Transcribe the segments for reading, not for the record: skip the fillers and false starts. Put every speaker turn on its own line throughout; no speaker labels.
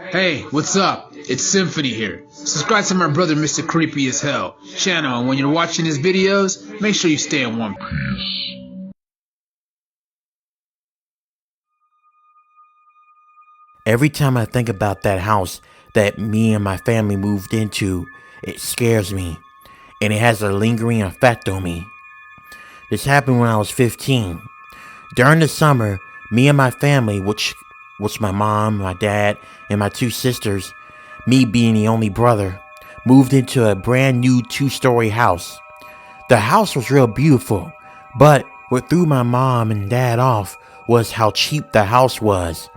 Hey, what's up? It's Symphony here. Subscribe to my brother Mr. Creepy as Hell channel, and when you're watching his videos, make sure you stay in one piece.
Every time I think about that house that me and my family moved into, it scares me, and it has a lingering effect on me. This happened when I was 15. During the summer, me and my family, which was my mom, my dad, and my two sisters, me being the only brother, moved into a brand new 2-story house. The house was real beautiful, but what threw my mom and dad off was how cheap the house was.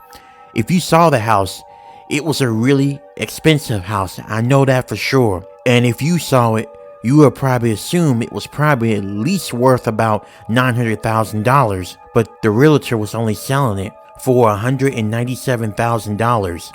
If you saw the house, it was a really expensive house. I know that for sure. And if you saw it, you would probably assume it was probably at least worth about $900,000, but the realtor was only selling it for $197,000.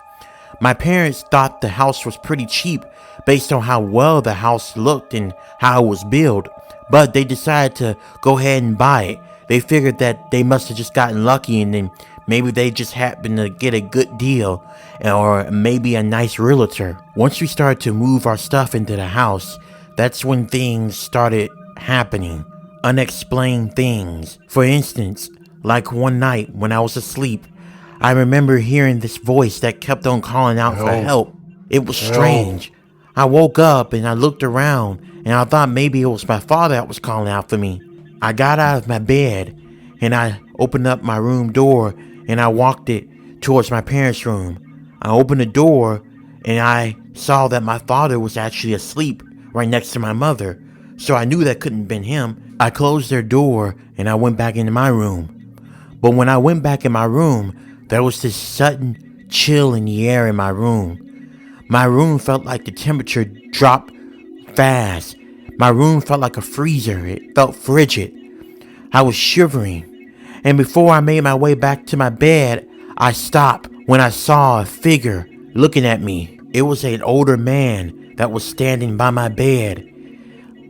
My parents thought the house was pretty cheap based on how well the house looked and how it was built, but they decided to go ahead and buy it. They figured that they must have just gotten lucky, and then maybe they just happened to get a good deal, or maybe a nice realtor. Once we started to move our stuff into the house, that's when things started happening. Unexplained things. For instance, like one night when I was asleep, I remember hearing this voice that kept on calling out for help. It was strange. I woke up and I looked around, and I thought maybe it was my father that was calling out for me. I got out of my bed and I opened up my room door and I walked it towards my parents' room. I opened the door and I saw that my father was actually asleep right next to my mother, so I knew that couldn't have been him. I closed their door and I went back into my room. But when I went back in my room, there was this sudden chill in the air in my room. My room felt like the temperature dropped fast. My room felt like a freezer. It felt frigid. I was shivering. And before I made my way back to my bed, I stopped when I saw a figure looking at me. It was an older man that was standing by my bed.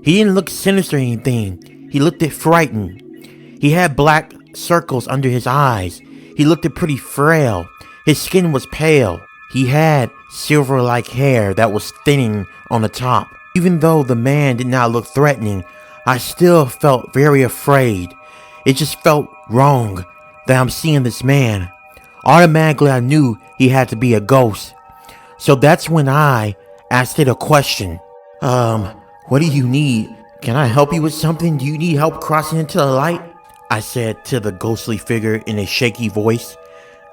He didn't look sinister or anything. He looked frightened. He had black circles under his eyes. He looked pretty frail. His skin was pale. He had silver-like hair that was thinning on the top. Even though the man did not look threatening, I still felt very afraid. It just felt wrong that I'm seeing this man. Automatically, I knew he had to be a ghost. So that's when I asked it a question. What do you need? Can I help you with something? Do you need help crossing into the light? I said to the ghostly figure in a shaky voice.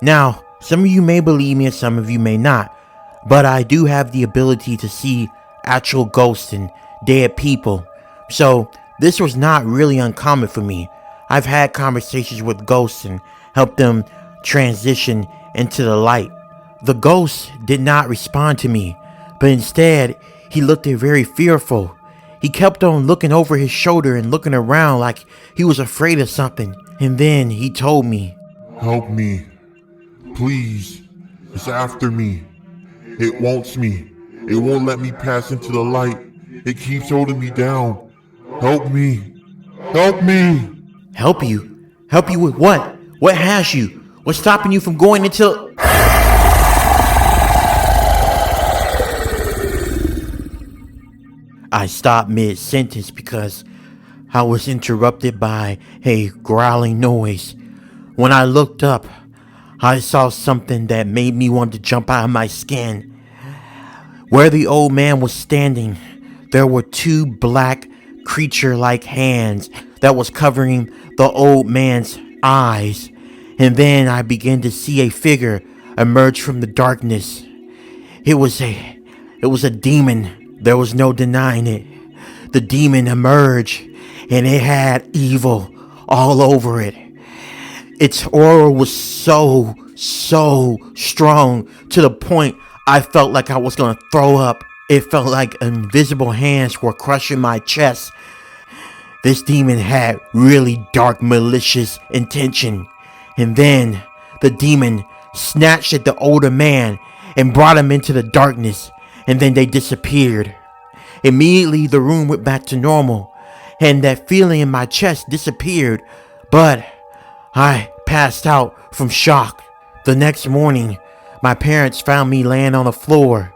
Now, some of you may believe me and some of you may not, but I do have the ability to see actual ghosts and dead people. So this was not really uncommon for me. I've had conversations with ghosts and helped them transition into the light. The ghost did not respond to me, but instead he looked very fearful. He kept on looking over his shoulder and looking around like he was afraid of something. And then he told me,
"Help me. Please. It's after me. It wants me. It won't let me pass into the light. It keeps holding me down. Help me. Help me."
Help you? Help you with what? What has you? What's stopping you from going into... I stopped mid-sentence because I was interrupted by a growling noise. When I looked up, I saw something that made me want to jump out of my skin. Where the old man was standing, there were two black creature-like hands that was covering the old man's eyes. And then I began to see a figure emerge from the darkness. It was a demon. There was no denying it. The demon emerged, and it had evil all over it. Its aura was so strong to the point I felt like I was gonna throw up. It felt like invisible hands were crushing my chest. This demon had really dark, malicious intention. And then the demon snatched at the older man and brought him into the darkness, and then they disappeared. Immediately the room went back to normal, and that feeling in my chest disappeared, but I passed out from shock. The next morning, my parents found me laying on the floor,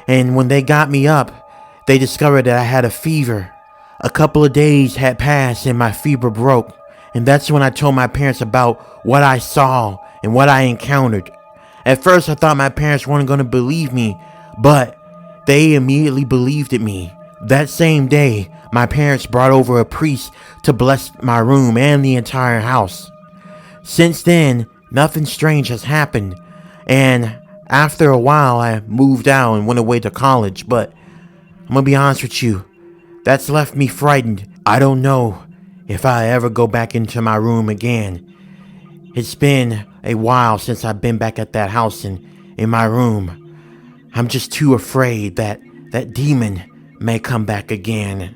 and when they got me up, they discovered that I had a fever. A couple of days had passed and my fever broke, and that's when I told my parents about what I saw and what I encountered. At first, I thought my parents weren't going to believe me, but they immediately believed in me. That same day, my parents brought over a priest to bless my room and the entire house. Since then, nothing strange has happened, and after a while, I moved out and went away to college, but I'm gonna be honest with you, that's left me frightened. I don't know if I ever go back into my room again. It's been a while since I've been back at that house and in my room. I'm just too afraid that that demon may come back again.